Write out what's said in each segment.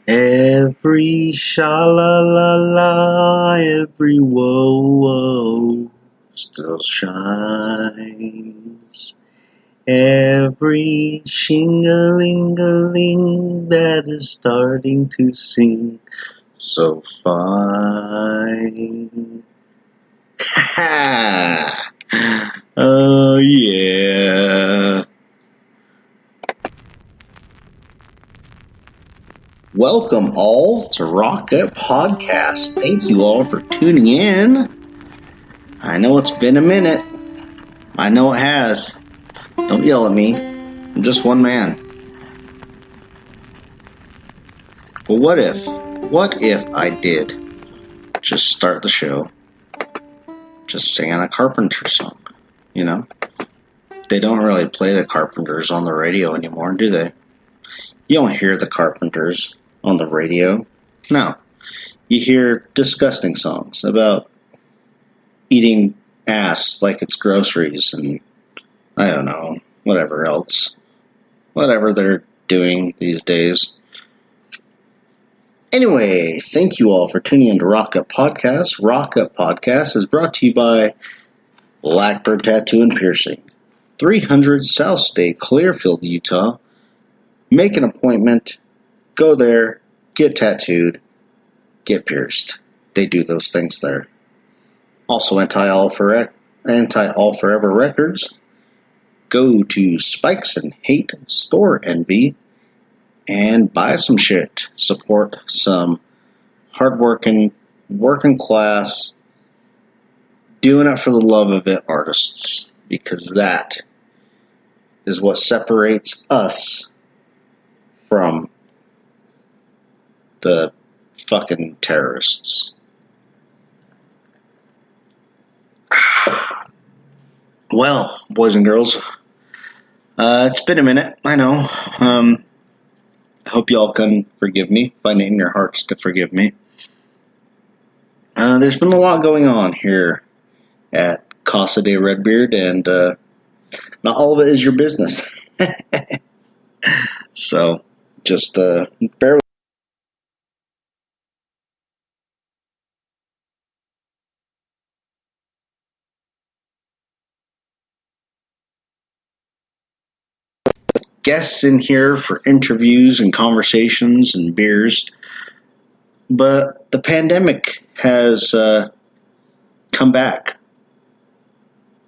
Every sha-la-la-la, every whoa-whoa still shines. Every shing-a-ling-a-ling that is starting to sing so fine. Ha! Oh, yeah. Welcome all to Rocket Podcast. Thank you all for tuning in. I know it's been a minute. I know it has. Don't yell at me. I'm just one man. But what if I did just start the show just singing a Carpenters song? You know? They don't really play the Carpenters on the radio anymore, do they? You don't hear the Carpenters on the radio. No. You hear disgusting songs about eating ass like it's groceries and I don't know, whatever else. Whatever they're doing these days. Anyway, thank you all for tuning in to Rocket Podcast. Rocket Podcast is brought to you by Blackbird Tattoo and Piercing, 300 South State, Clearfield, Utah. Make an appointment, go there, get tattooed, get pierced. They do those things there. Also, Anti-All Forever Records. Go to Spikes and Hate Store Envy and buy some shit. Support some hardworking, working class, doing it for the love of it artists. Because that is what separates us from the fucking terrorists. Well, boys and girls, it's been a minute, I know. I hope y'all can forgive me, find it in your hearts to forgive me. There's been a lot going on here at Casa de Redbeard, and not all of it is your business. So, just bear with. Guests in here for interviews and conversations and beers. But the pandemic has come back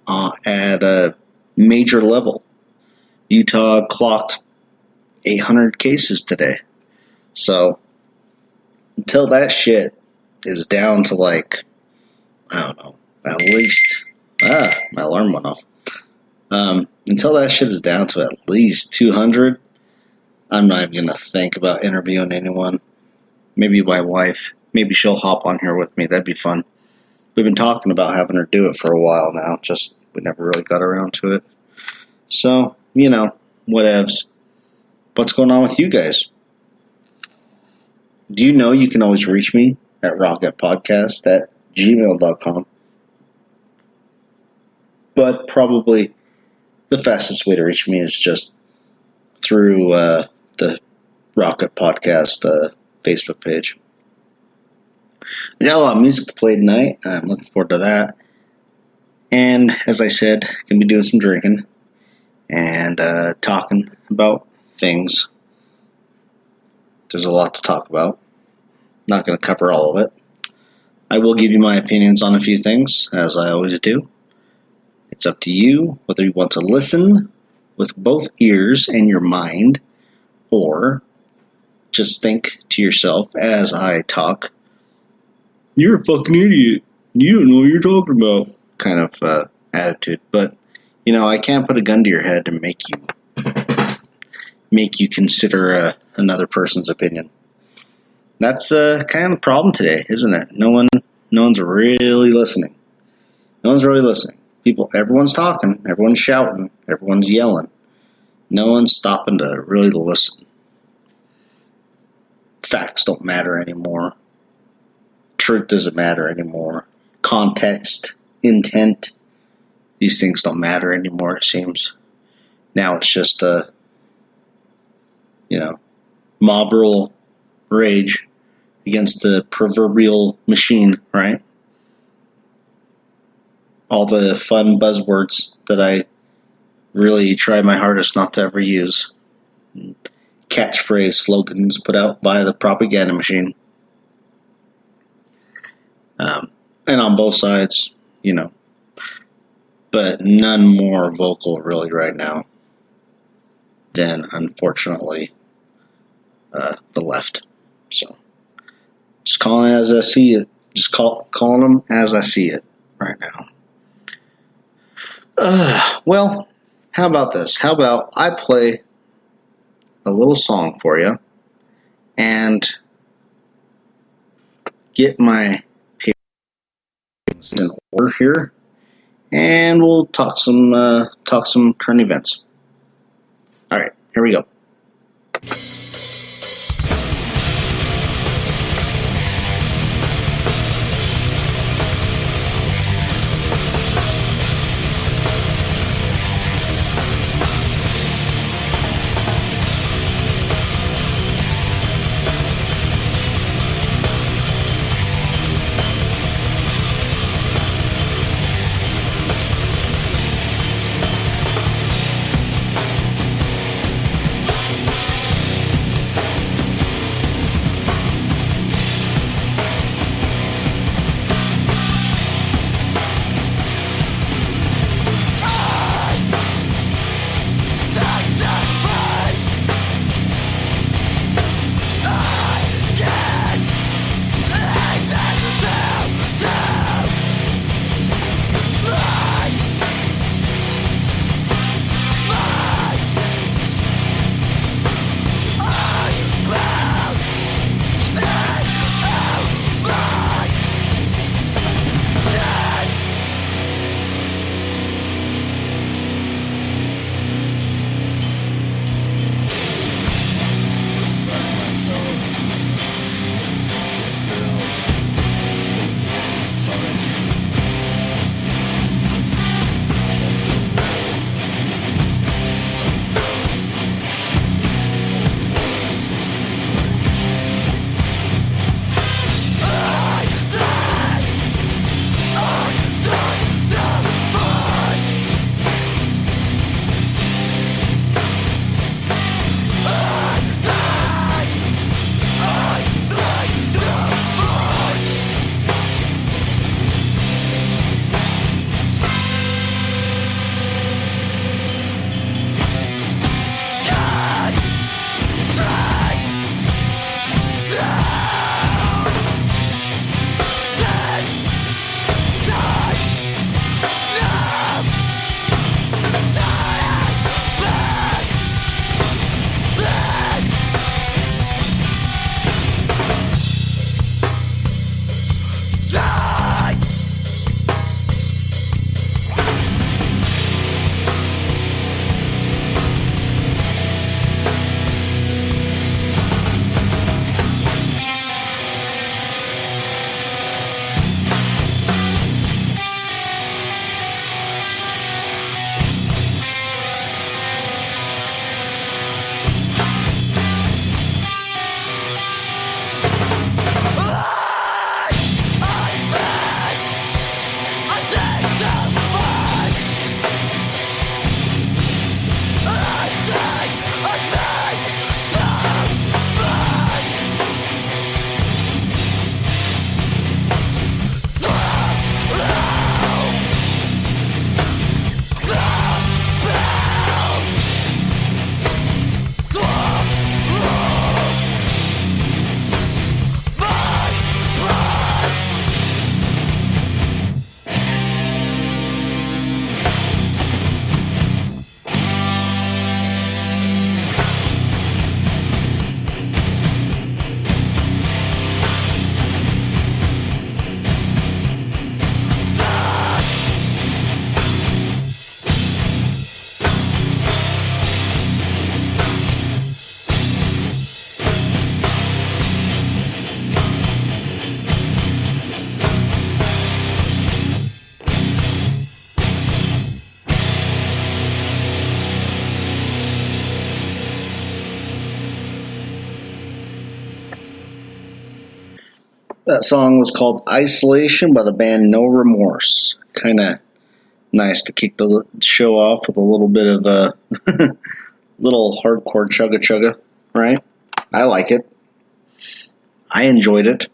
at a major level. Utah clocked 800 cases today. So until that shit is down to like, I don't know, at least, my alarm went off. Until that shit is down to at least 200, I'm not even going to think about interviewing anyone. Maybe my wife. Maybe she'll hop on here with me. That'd be fun. We've been talking about having her do it for a while now. Just, we never really got around to it. So, you know, whatevs. What's going on with you guys? Do you know you can always reach me at rocketpodcast@gmail.com? But probably the fastest way to reach me is just through the Rocket Podcast Facebook page. We got a lot of music to play tonight. I'm looking forward to that. And as I said, going to be doing some drinking and talking about things. There's a lot to talk about. Not going to cover all of it. I will give you my opinions on a few things, as I always do. It's up to you whether you want to listen with both ears and your mind, or just think to yourself as I talk, you're a fucking idiot. You don't know what you're talking about. Kind of attitude. But, you know, I can't put a gun to your head and make you consider another person's opinion. That's kind of the problem today, isn't it? No one's really listening. No one's really listening. Everyone's talking, everyone's shouting, everyone's yelling. No one's stopping to really listen. Facts don't matter anymore. Truth doesn't matter anymore. Context, intent, these things don't matter anymore, it seems. Now it's just mob rule, rage against the proverbial machine, right? All the fun buzzwords that I really try my hardest not to ever use. Catchphrase slogans put out by the propaganda machine. And on both sides, but none more vocal really right now than, unfortunately, the left. So, just calling it as I see it. Just calling them as I see it right now. Well, how about this? How about I play a little song for you and get my papers in order here, and we'll talk some current events. All right, here we go. That song was called Isolation by the band No Remorse. Kind of nice to kick the show off with a little bit of a little hardcore chugga chugga, right? I like it. I enjoyed it.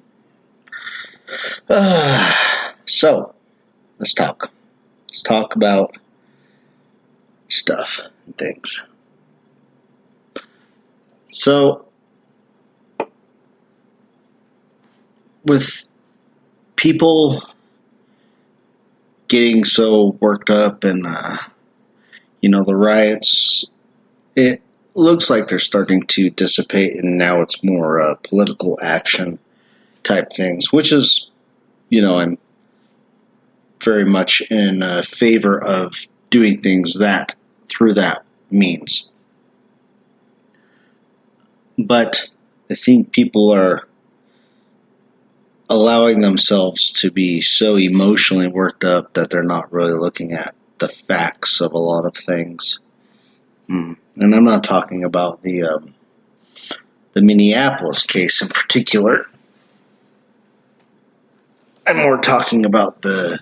So, let's talk. Let's talk about stuff and things. So, with people getting so worked up and, the riots, it looks like they're starting to dissipate, and now it's more political action type things, which is, I'm very much in favor of doing things through that means. But I think people are allowing themselves to be so emotionally worked up that they're not really looking at the facts of a lot of things. And I'm not talking about the Minneapolis case in particular. I'm more talking about the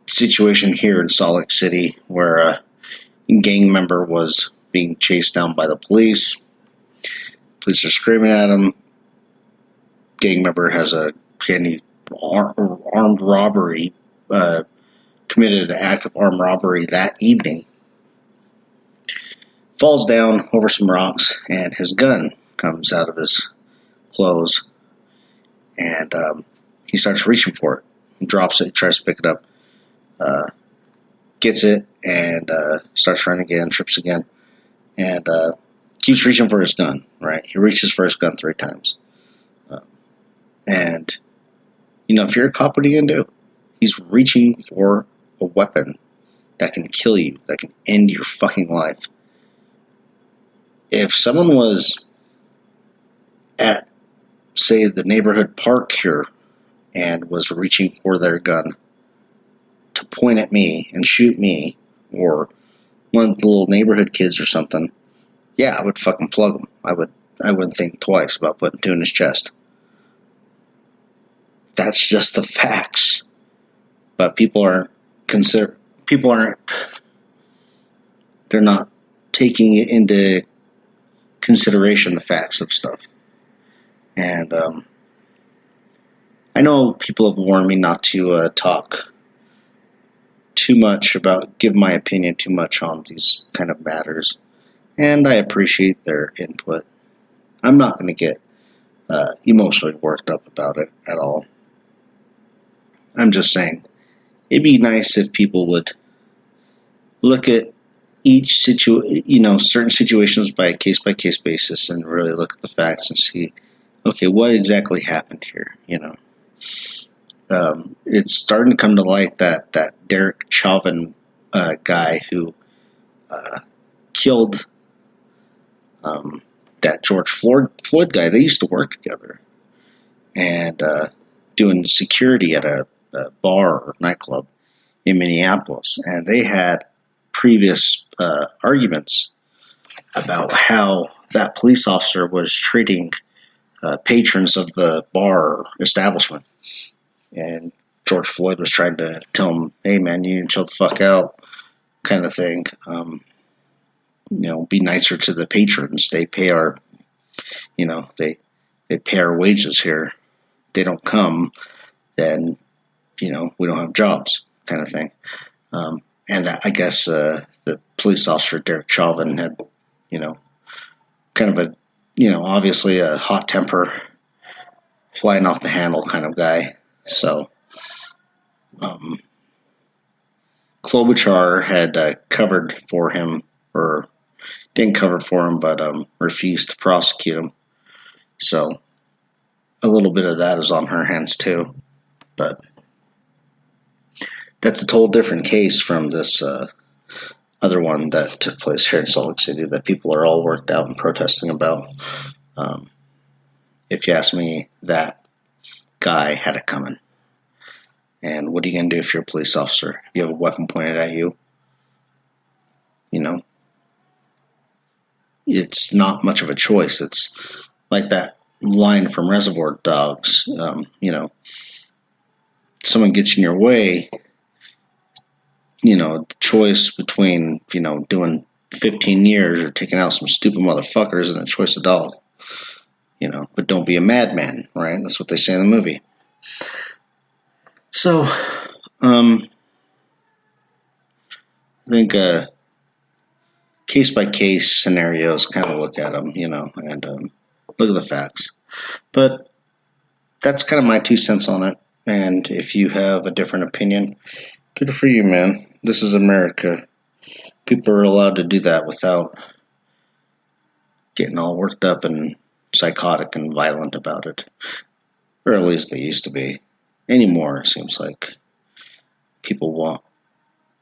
situation here in Salt Lake City where a gang member was being chased down by the police. Police are screaming at him. Gang member has armed robbery, committed an act of armed robbery that evening. Falls down over some rocks, and his gun comes out of his clothes, and he starts reaching for it. He drops it, tries to pick it up, gets it, and starts running again, trips again, and keeps reaching for his gun, right? He reaches for his gun 3 times. And, if you're a cop, what are you going to do? He's reaching for a weapon that can kill you, that can end your fucking life. If someone was at, say, the neighborhood park here and was reaching for their gun to point at me and shoot me, or one of the little neighborhood kids or something, yeah, I would fucking plug him. I wouldn't think twice about putting 2 in his chest. That's just the facts. But they're not taking into consideration the facts of stuff. And I know people have warned me not to talk too much give my opinion too much on these kind of matters. And I appreciate their input. I'm not going to get emotionally worked up about it at all. I'm just saying, it'd be nice if people would look at each certain situations by a case-by-case basis and really look at the facts and see, okay, what exactly happened here, It's starting to come to light that Derek Chauvin guy who killed that George Floyd guy, they used to work together and doing security at a bar or nightclub in Minneapolis, and they had previous arguments about how that police officer was treating patrons of the bar establishment, and George Floyd was trying to tell him, hey man, you need to chill the fuck out, kind of thing. Be nicer to the patrons. They pay our, they pay our wages here. They don't come, then we don't have jobs, kind of thing. And that, I guess, the police officer, Derek Chauvin, had, kind of obviously a hot temper, flying off the handle kind of guy. So, Klobuchar had covered for him, or didn't cover for him, but refused to prosecute him. So, a little bit of that is on her hands too. But that's a total different case from this other one that took place here in Salt Lake City that people are all worked out and protesting about. If you ask me, that guy had it coming. And what are you going to do if you're a police officer? If you have a weapon pointed at you, it's not much of a choice. It's like that line from Reservoir Dogs. Someone gets in your way, the choice between, doing 15 years or taking out some stupid motherfuckers and a choice adult. But don't be a madman, right? That's what they say in the movie. So, I think case-by-case scenarios, kind of look at them, and look at the facts. But that's kind of my 2 cents on it. And if you have a different opinion, good for you, man. This is America. People are allowed to do that without getting all worked up and psychotic and violent about it. Or at least they used to be. Anymore, it seems like people want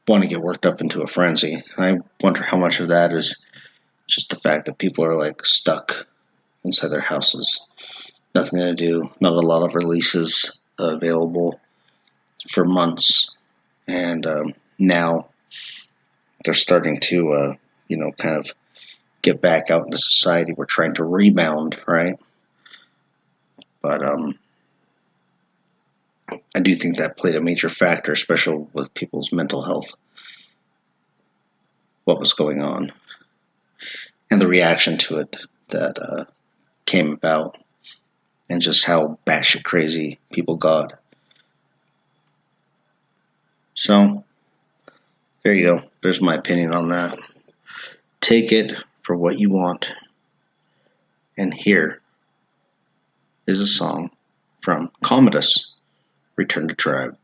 to get worked up into a frenzy. And I wonder how much of that is just the fact that people are like stuck inside their houses. Nothing to do, not a lot of releases available for months. And now they're starting to, kind of get back out into society. We're trying to rebound, right? But I do think that played a major factor, especially with people's mental health. What was going on. And the reaction to it that came about. And just how batshit crazy people got. So, there you go. There's my opinion on that. Take it for what you want. And here is a song from Commodus, Return to Tribe.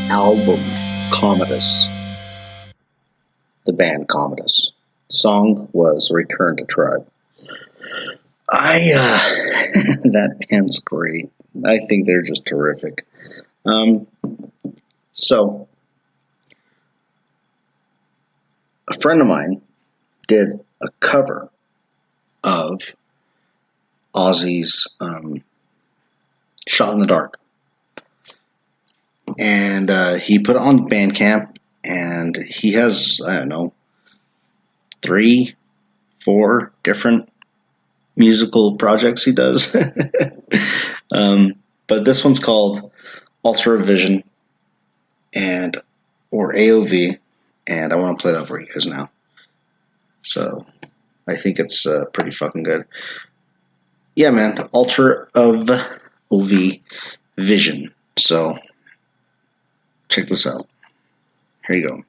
album Commodus, the band Commodus. The song was Return to Tribe. That band's great. I think they're just terrific. So, a friend of mine did a cover of Ozzy's Shot in the Dark. And he put it on Bandcamp, and he has, 3, 4 different musical projects he does. But this one's called Ultra Vision, or AOV, and I want to play that for you guys now. So I think it's pretty fucking good. Yeah, man, Ultra of OV Vision. So check this out. Here you go.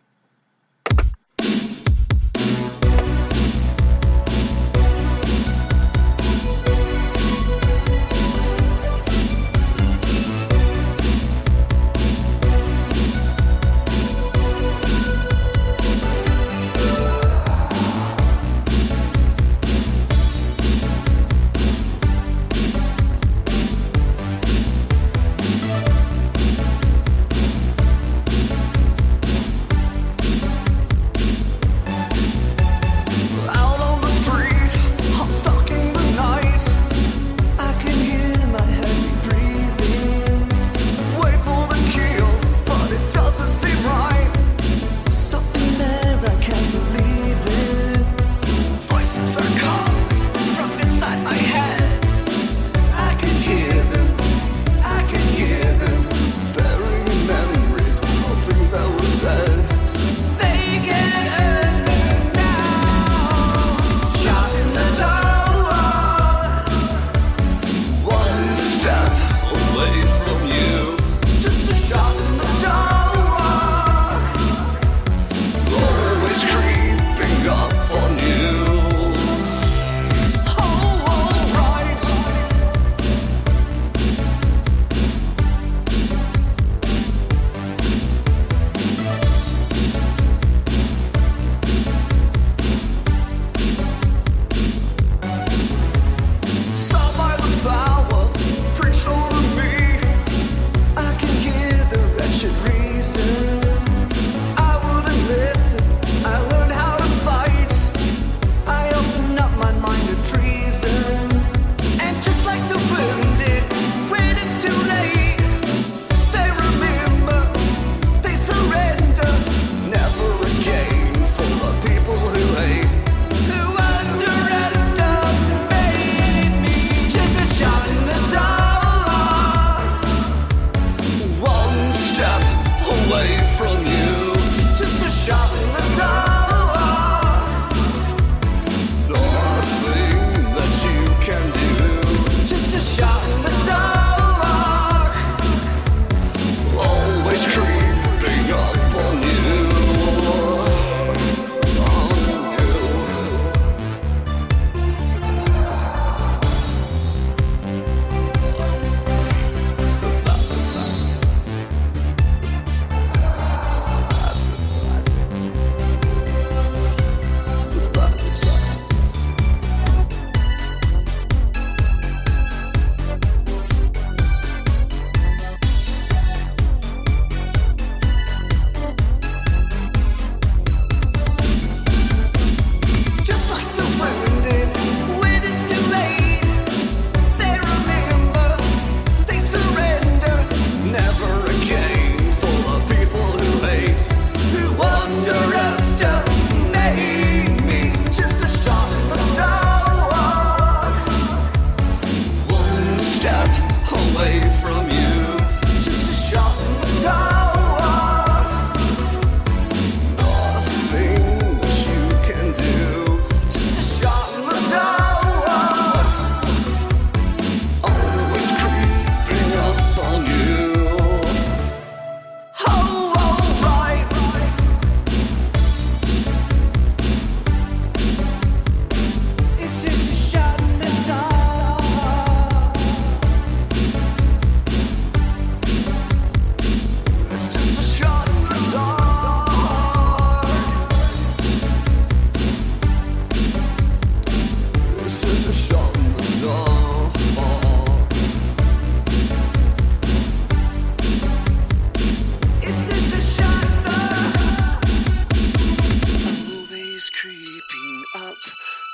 is creeping up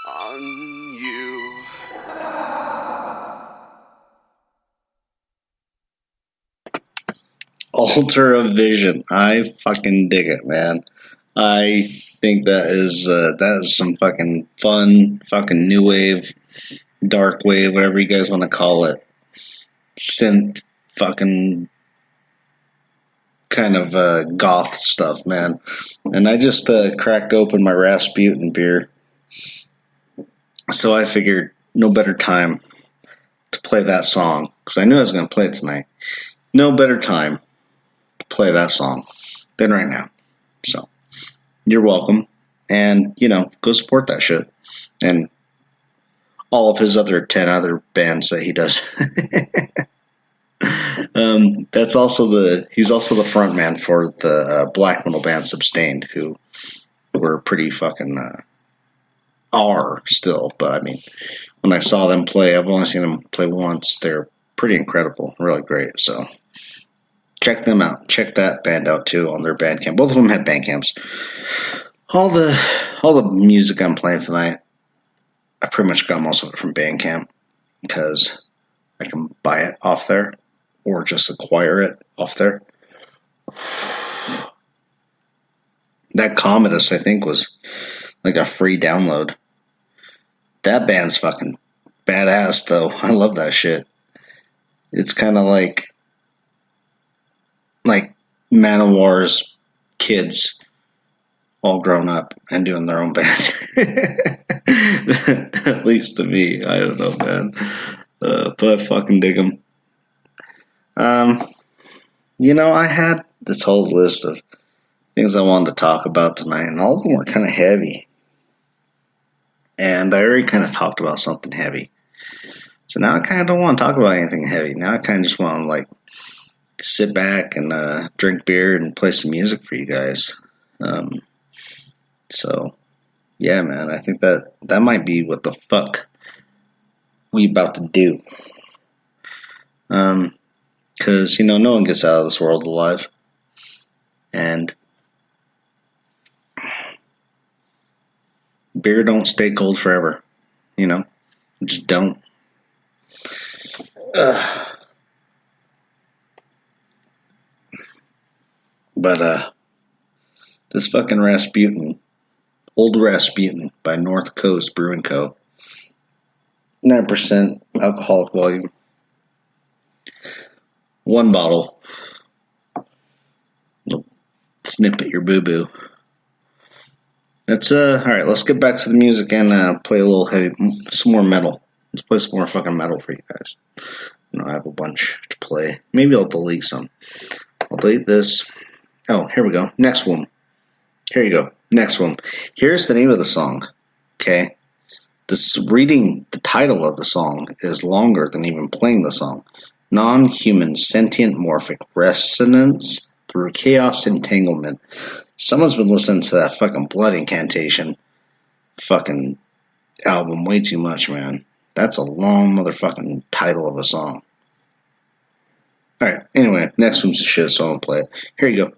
on you. Alter of Vision. I fucking dig it, man. I think that is some fucking fun, fucking new wave, dark wave, whatever you guys want to call it, synth, fucking kind of goth stuff, man. And I just cracked open my Rasputin beer, so I figured no better time to play that song, because I knew I was going to play it tonight. No better time to play that song than right now. So you're welcome, and go support that shit and all of his other 10 other bands that he does. He's also the front man for the black metal band Sustained, who were pretty fucking are still, but I mean, when I saw them play, I've only seen them play once. They're pretty incredible, really great. So check them out. Check that band out too on their Bandcamp. Both of them have Bandcamps. All the music I'm playing tonight, I pretty much got most of it from Bandcamp, because I can buy it off there or just acquire it off there. That Commodus, I think, was like a free download. That band's fucking badass, though. I love that shit. It's kind of like Manowar's kids all grown up and doing their own band. At least to me. I don't know, man. But I fucking dig them. I had this whole list of things I wanted to talk about tonight, and all of them were kind of heavy. And I already kind of talked about something heavy. So now I kind of don't want to talk about anything heavy. Now I kind of just want to, sit back and drink beer and play some music for you guys. So, yeah, man, I think that might be what the fuck we about to do. Because, no one gets out of this world alive. And beer don't stay cold forever. Just don't. But this fucking Rasputin, Old Rasputin by North Coast Brewing Co. 9% alcoholic volume. One bottle. Snip at your boo-boo. That's alright, let's get back to the music and play a little some more metal. Let's play some more fucking metal for you guys. I have a bunch to play. Maybe I'll delete some. I'll delete this. Oh, here we go. Next one. Here you go. Next one. Here's the name of the song. Okay? Reading the title of the song is longer than even playing the song. Non-human sentient morphic resonance through chaos entanglement. Someone's been listening to that fucking Blood Incantation fucking album way too much, man. That's a long motherfucking title of a song. Alright, anyway, next one's shit, so I'm gonna play it. Here you go.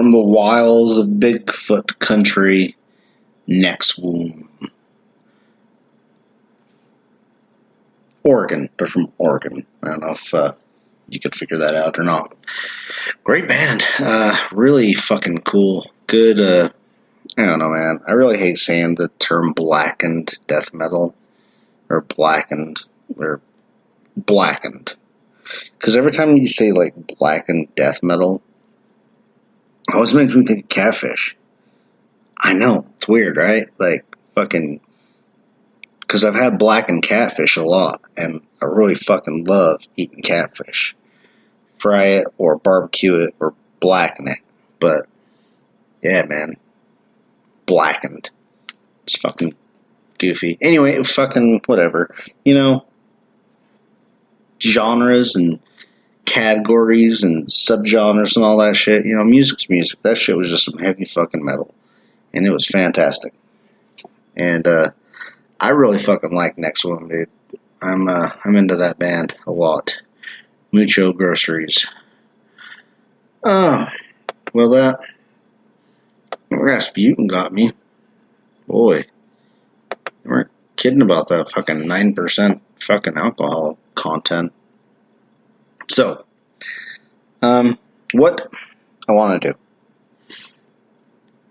From the wilds of Bigfoot country, next womb. Oregon. They're from Oregon. I don't know if you could figure that out or not. Great band. Really fucking cool. Good, I don't know, man. I really hate saying the term blackened death metal. Or blackened. Or blackened. Because every time you say, like, blackened death metal, it always makes me think of catfish. I know. It's weird, right? Like, fucking... Because I've had blackened catfish a lot, and I really fucking love eating catfish. Fry it, or barbecue it, or blacken it. But, yeah, man. Blackened. It's fucking goofy. Anyway, fucking whatever. You know, genres and categories and subgenres and all that shit. You know, music's music. That shit was just some heavy fucking metal. And it was fantastic. And, I really fucking like Next One, dude. I'm into that band a lot. Mucho Groceries. Oh, well that Rasputin got me. Boy, you weren't kidding about that fucking 9% fucking alcohol content. So, what I want to do.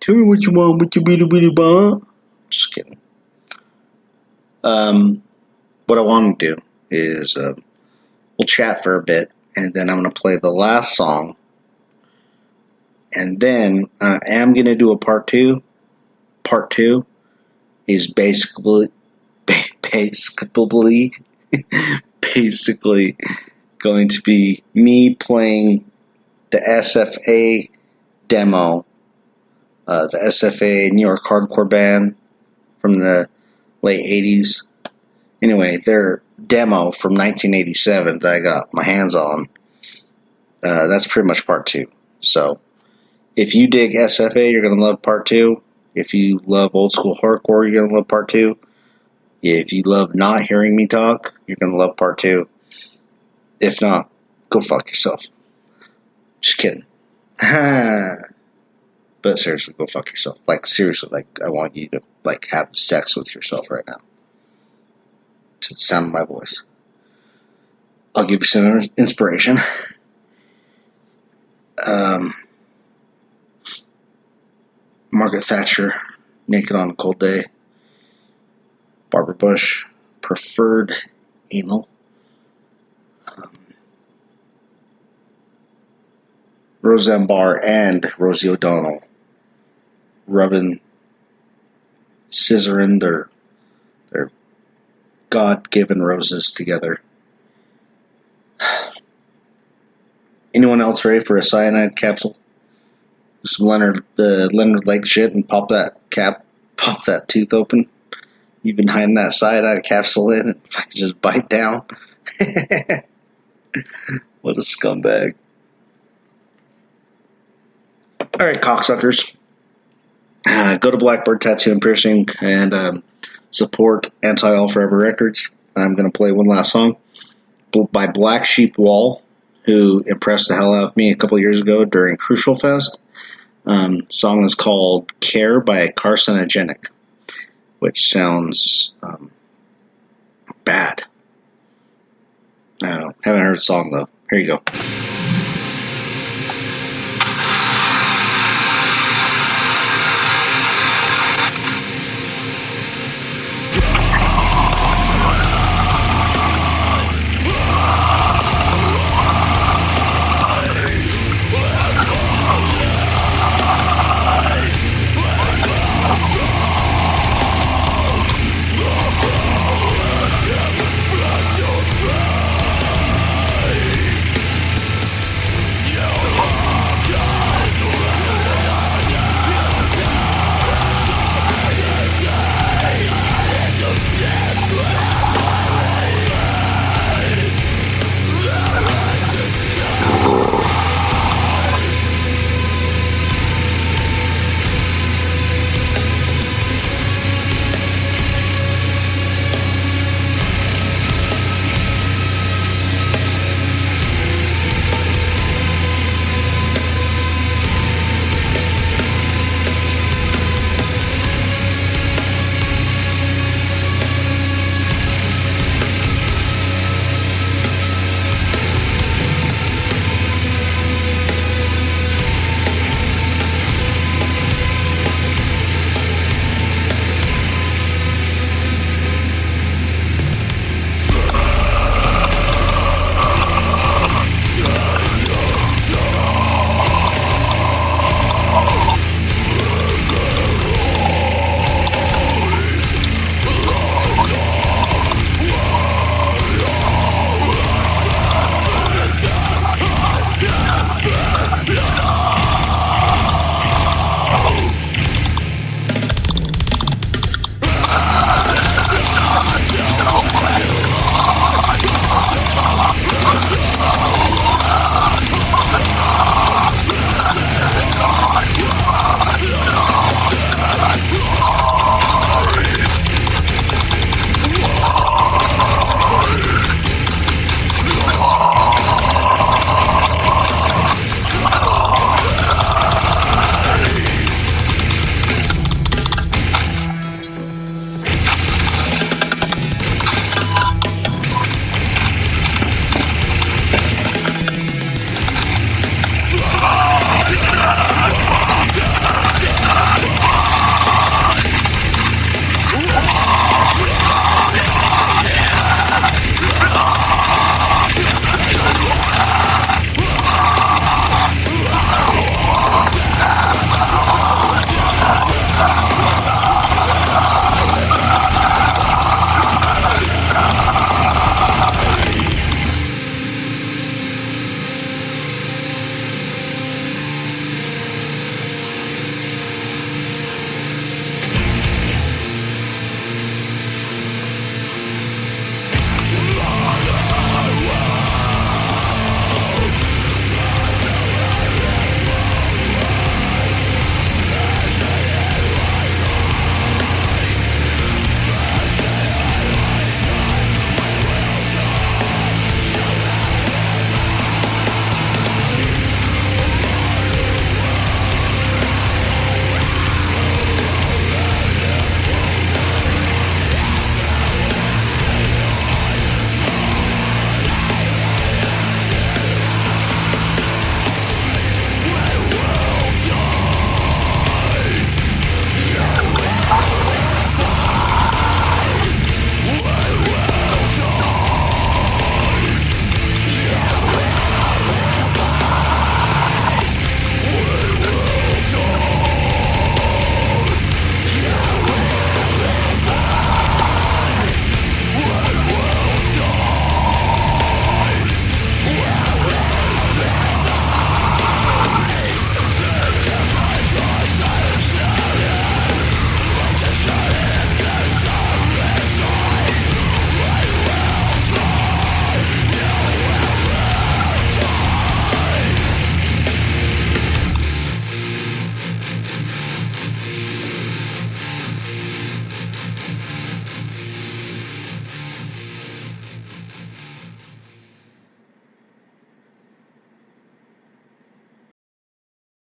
Tell me what you want, what you really want. Just kidding. What I want to do is we'll chat for a bit, and then I'm going to play the last song, and then I am going to do a part two. Part two is basically going to be me playing the SFA demo, the SFA New York hardcore band from the late 80s. Anyway, their demo from 1987 that I got my hands on, that's pretty much part two. So, if you dig SFA, you're going to love part two. If you love old school hardcore, you're going to love part two. If you love not hearing me talk, you're going to love part two. If not, go fuck yourself. Just kidding. But seriously, go fuck yourself. Like, seriously, like, I want you to, like, have sex with yourself right now. To the sound of my voice. I'll give you some inspiration. Margaret Thatcher, Naked on a Cold Day. Barbara Bush, Preferred Anal. Roseanne Barr and Rosie O'Donnell rubbing, scissoring their God-given roses together. Anyone else ready for a cyanide capsule? Some Leonard Lake shit and pop that tooth open. You've been hiding that cyanide capsule in, and if I could just bite down. What a scumbag. Alright, cocksuckers. Go to Blackbird Tattoo and Piercing and support Anti-All Forever Records. I'm going to play one last song by Black Sheep Wall, who impressed the hell out of me a couple years ago during Crucial Fest. Song is called Care by Carcinogenic, which sounds bad. I don't know. Haven't heard the song though. Here you go.